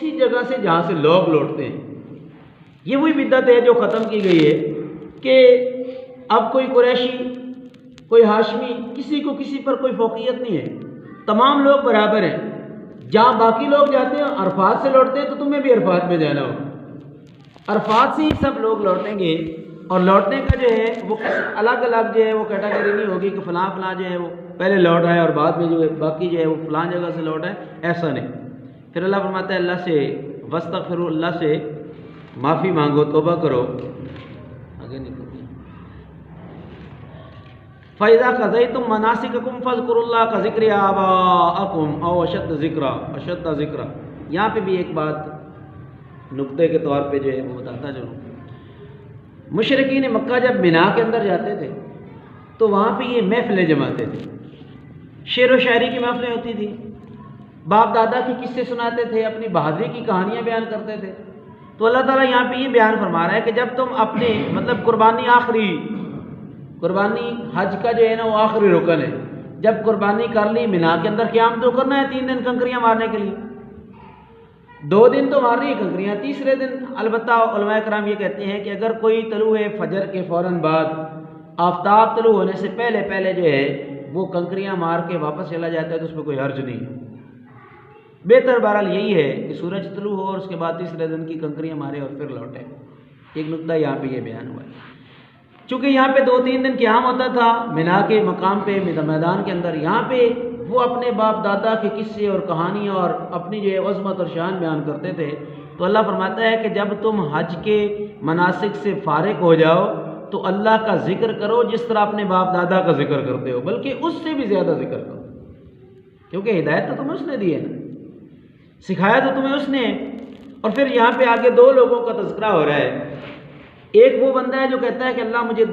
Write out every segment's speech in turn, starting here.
اسی جگہ سے جہاں سے لوگ لوٹتے ہیں۔ یہ وہی بدعت ہے جو ختم کی گئی ہے کہ اب کوئی قریشی، کوئی ہاشمی، کسی کو کسی پر کوئی فوقیت نہیں ہے، تمام لوگ برابر ہیں۔ جہاں باقی لوگ جاتے ہیں عرفات سے لوٹتے ہیں تو تمہیں بھی عرفات میں جانا ہو۔ عرفات سے ہی سب لوگ لوٹیں گے، اور لوٹنے کا جو ہے وہ الگ الگ جو ہے وہ کیٹیگری نہیں ہوگی کہ فلاں فلاں جو ہے وہ پہلے لوٹ آئے اور بعد میں جو ہے باقی جو ہے وہ فلاں جگہ سے لوٹ آئے، ایسا نہیں۔ پھر اللہ فرماتا ہے اللہ سے واستغفروا، اللہ سے معافی مانگو، توبہ کرو۔ آگے نہیں کرتے۔ فَإِذَا قَضَيْتُم مَنَاسِكَكُمْ فَاذْكُرُوا اللَّهَ كَذِكْرِ آبَائِكُمْ أَوْ أَشَدَّ ذِكْرًا۔ یہاں پہ بھی ایک بات نقطے کے طور پہ جو ہے وہ بتاتا چلوں۔ مشرکین مکہ جب مینا کے اندر جاتے تھے تو وہاں پہ یہ محفلیں جماتے تھے، شعر و شاعری کی محفلیں ہوتی تھی، باپ دادا کی قصے سناتے تھے، اپنی بہادری کی کہانیاں بیان کرتے تھے۔ تو اللہ تعالیٰ یہاں پہ یہ بیان فرما رہا ہے کہ جب تم اپنے مطلب قربانی حج کا جو ہے نا وہ آخری رکن ہے، جب قربانی کر لی مینا کے اندر قیام تو کرنا ہے 3 دن کنکریاں مارنے کے لیے۔ 2 دن تو مار رہی ہیں کنکریاں، تیسرے دن البتہ علماء کرام یہ کہتے ہیں کہ اگر کوئی طلوع فجر کے فوراً بعد آفتاب طلوع ہونے سے پہلے جو ہے وہ کنکریاں مار کے واپس چلا جاتا ہے تو اس میں کوئی حرج نہیں ہے۔ بہتر بہرحال یہی ہے کہ سورج طلوع ہو اور اس کے بعد تیسرے دن کی کنکریاں مارے اور پھر لوٹے۔ ایک نقطہ یہاں پہ یہ بیان ہوا ہے۔ چونکہ یہاں پہ 2-3 دن قیام ہوتا تھا مینا کے مقام پہ میدان کے اندر، یہاں پہ وہ اپنے باپ دادا کے قصے اور کہانیاں اور اپنی جو ہے عظمت اور شان بیان کرتے تھے۔ تو اللہ فرماتا ہے کہ جب تم حج کے مناسک سے فارغ ہو جاؤ تو اللہ کا ذکر کرو جس طرح اپنے باپ دادا کا ذکر کرتے ہو، بلکہ اس سے بھی زیادہ ذکر کرو، کیونکہ ہدایت تو تمہیں اس نے دی ہے نا، سکھایا تو تمہیں اس نے۔ اور پھر یہاں پہ آگے 2 لوگوں کا تذکرہ ہو رہا ہے۔ ایک وہ بندہ ہے جو کہتا ہے کہ اللہ مجھے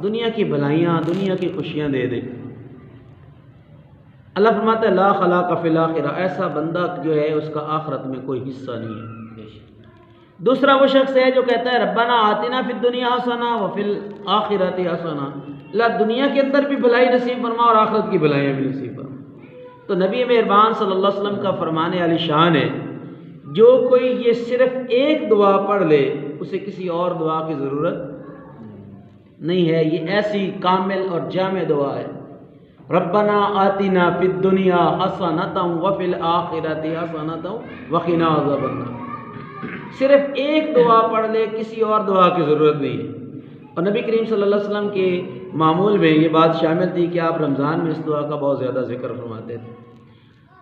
دنیا کی بھلائیاں، دنیا کی خوشیاں دے دے۔ اللہ فرماتا ہے لا خلاق فی الآخرہ، ایسا بندہ جو ہے اس کا آخرت میں کوئی حصہ نہیں ہے۔ دوسرا وہ شخص ہے جو کہتا ہے ربنا آتنا فی الدنیا حسنہ وفی الآخرۃ حسنہ، اللہ دنیا کے اندر بھی بھلائی نصیب فرما اور آخرت کی بھلائیاں بھی نصیب فرما۔ تو نبی مہربان صلی اللہ علیہ وسلم کا فرمان علی شان ہے، جو کوئی یہ صرف ایک دعا پڑھ لے اسے کسی اور دعا کی ضرورت نہیں ہے۔ یہ ایسی کامل اور جامع دعا ہے، ربنا آتنا فی الدنیا حسنۃ وفی الآخرۃ حسنۃ وقنا عذاب النار۔ صرف ایک دعا پڑھ لے، کسی اور دعا کی ضرورت نہیں ہے۔ اور نبی کریم صلی اللہ علیہ وسلم کے معمول میں یہ بات شامل تھی کہ آپ رمضان میں اس دعا کا بہت زیادہ ذکر فرماتے تھے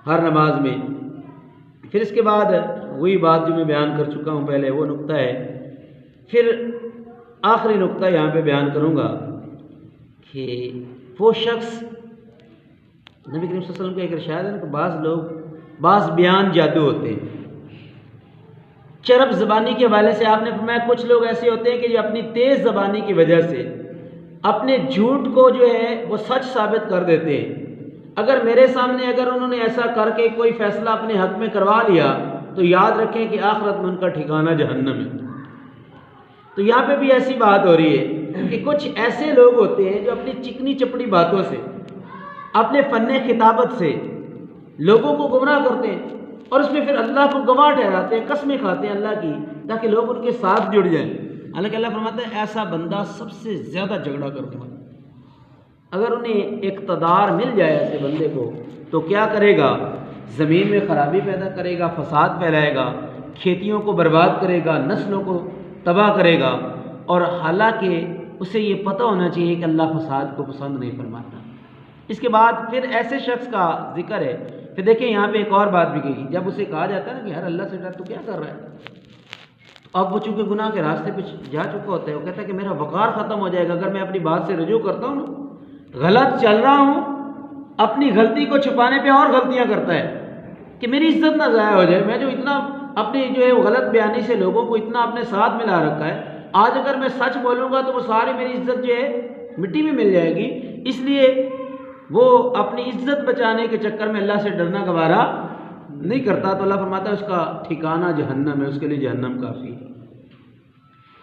ہر نماز میں۔ پھر اس کے بعد وہی بات جو میں بیان کر چکا ہوں پہلے، وہ نقطہ ہے، پھر آخری نقطہ یہاں پہ بیان کروں گا کہ وہ شخص، نبی کریم صلی اللہ علیہ وسلم کا ایک ارشاد ہے کہ بعض بیان جادو ہوتے ہیں۔ چرب زبانی کے حوالے سے آپ نے فرمایا کچھ لوگ ایسے ہوتے ہیں کہ جو اپنی تیز زبانی کی وجہ سے اپنے جھوٹ کو جو ہے وہ سچ ثابت کر دیتے ہیں۔ اگر میرے سامنے انہوں نے ایسا کر کے کوئی فیصلہ اپنے حق میں کروا لیا تو یاد رکھیں کہ آخرت میں ان کا ٹھکانہ جہنم ہے۔ تو یہاں پہ بھی ایسی بات ہو رہی ہے کہ کچھ ایسے لوگ ہوتے ہیں جو اپنی چکنی چپڑی باتوں سے، اپنے فن خطابت سے لوگوں کو گمراہ کرتے ہیں اور اس میں پھر اللہ کو گواہ ٹھہراتے ہیں، قسمیں کھاتے ہیں اللہ کی تاکہ لوگ ان کے ساتھ جڑ جائیں۔ حالانکہ اللہ فرماتا ہے ایسا بندہ سب سے زیادہ جھگڑا کرنے والا، اگر انہیں اقتدار مل جائے ایسے بندے کو تو کیا کرے گا، زمین میں خرابی پیدا کرے گا، فساد پھیلائے گا، کھیتیوں کو برباد کرے گا، نسلوں کو تباہ کرے گا، اور حالانکہ اسے یہ پتہ ہونا چاہیے کہ اللہ فساد کو پسند نہیں فرماتا۔ اس کے بعد پھر ایسے شخص کا ذکر ہے۔ پھر دیکھیں یہاں پہ ایک اور بات بھی کہی، جب اسے کہا جاتا ہے نا کہ ہر اللہ سے ڈر، تو کیا کر رہا ہے، اب وہ چونکہ گناہ کے راستے پہ جا چکا ہوتا ہے، وہ کہتا ہے کہ میرا وقار ختم ہو جائے گا اگر میں اپنی بات سے رجوع کرتا ہوں نا، غلط چل رہا ہوں، اپنی غلطی کو چھپانے پہ اور غلطیاں کرتا ہے کہ میری عزت نہ ضائع ہو جائے، میں جو اتنا اپنی جو ہے وہ غلط بیانی سے لوگوں کو اتنا اپنے ساتھ ملا رکھا ہے، آج اگر میں سچ بولوں گا تو وہ ساری میری عزت جو ہے مٹی میں مل جائے گی، اس لیے وہ اپنی عزت بچانے کے چکر میں اللہ سے ڈرنا گوارا نہیں کرتا۔ تو اللہ فرماتا ہے اس کا ٹھکانہ جہنم ہے، اس کے لیے جہنم کافی ہے۔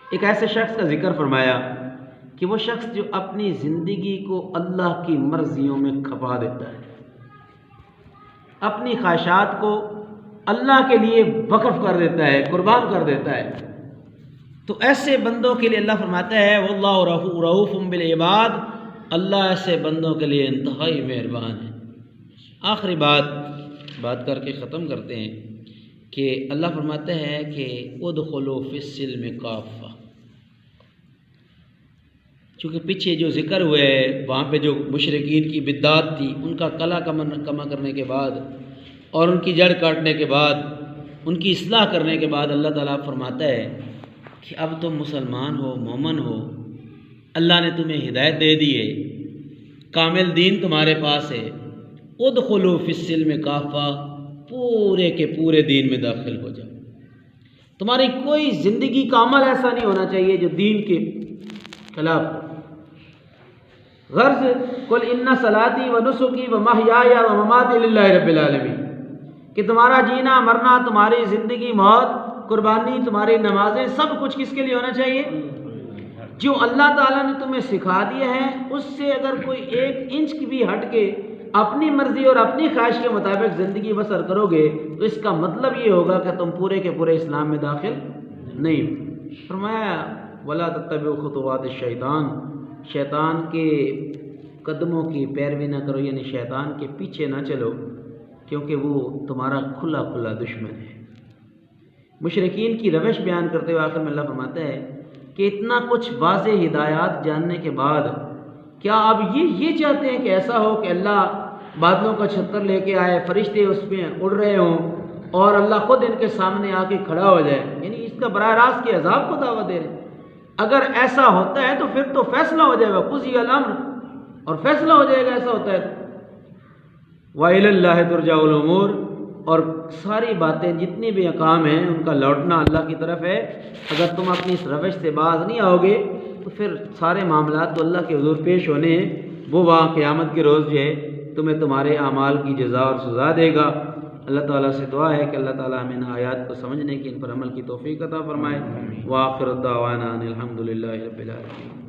ایک ایسے شخص کا ذکر فرمایا کہ وہ شخص جو اپنی زندگی کو اللہ کی مرضیوں میں کھپا دیتا ہے، اپنی خواہشات کو اللہ کے لیے وقف کر دیتا ہے، قربان کر دیتا ہے. تو ایسے بندوں کے لیے اللہ فرماتا ہے واللہ رؤوف بالعباد، اللہ ایسے بندوں کے لیے انتہائی مہربان ہے. آخری بات کر کے ختم کرتے ہیں کہ اللہ فرماتا ہے کہ ادخلوا فی السلم کافہ. چونکہ پیچھے جو ذکر ہوئے ہے وہاں پہ جو مشرکین کی بدعات تھی ان کا کلا کما کرنے کے بعد اور ان کی جڑ کاٹنے کے بعد ان کی اصلاح کرنے کے بعد اللہ تعالیٰ فرماتا ہے کہ اب تم مسلمان ہو، مومن ہو، اللہ نے تمہیں ہدایت دے دی ہے، کامل دین تمہارے پاس ہے. ادخلوا فی السلم کافہ، پورے کے پورے دین میں داخل ہو جاؤ. تمہاری کوئی زندگی کا عمل ایسا نہیں ہونا چاہیے جو دین کے خلاف ہو. غرض قل ان صلاتی و نسکی و محیای و مماتی للہ رب العالمین، کہ تمہارا جینا مرنا، تمہاری زندگی موت، قربانی، تمہاری نمازیں، سب کچھ کس کے لیے ہونا چاہیے؟ جو اللہ تعالیٰ نے تمہیں سکھا دیا ہے اس سے اگر کوئی 1 انچ کی بھی ہٹ کے اپنی مرضی اور اپنی خواہش کے مطابق زندگی بسر کرو گے تو اس کا مطلب یہ ہوگا کہ تم پورے کے پورے اسلام میں داخل نہیں ہو. فرمایا ولا تتبعوا خطوات الشیطان، شیطان کے قدموں کی پیروی نہ کرو، یعنی شیطان کے پیچھے نہ چلو، کیونکہ وہ تمہارا کھلا کھلا دشمن ہے. مشرکین کی روش بیان کرتے ہوئے آخر میں اللہ فرماتا ہے کہ اتنا کچھ واضح ہدایات جاننے کے بعد کیا آپ یہ چاہتے ہیں کہ ایسا ہو کہ اللہ بادلوں کا چھتر لے کے آئے، فرشتے اس میں اڑ رہے ہوں اور اللہ خود ان کے سامنے آ کے کھڑا ہو جائے؟ یعنی اس کا براہ راست کے عذاب کو دعوت دے رہے ہیں. اگر ایسا ہوتا ہے تو پھر تو فیصلہ ہو جائے گا، قضی الامر، اور فیصلہ ہو جائے گا ایسا ہوتا ہے تو. وَإِلَى اللَّهِ تُرْجَعُ الْأُمُورُ، اور ساری باتیں جتنی بھی احکام ہیں ان کا لوٹنا اللہ کی طرف ہے. اگر تم اپنی اس روش سے باز نہیں آؤ گے تو پھر سارے معاملات تو اللہ کے حضور پیش ہونے ہیں. وہ وہاں قیامت کے روز جو ہے تمہیں تمہارے اعمال کی جزا اور سزا دے گا. اللہ تعالیٰ سے دعا ہے کہ اللہ تعالیٰ ہمیں ان آیات کو سمجھنے کی، ان پر عمل کی توفیق عطا فرمائے. وآخر دعوانا ان الحمد للہ رب العالمین.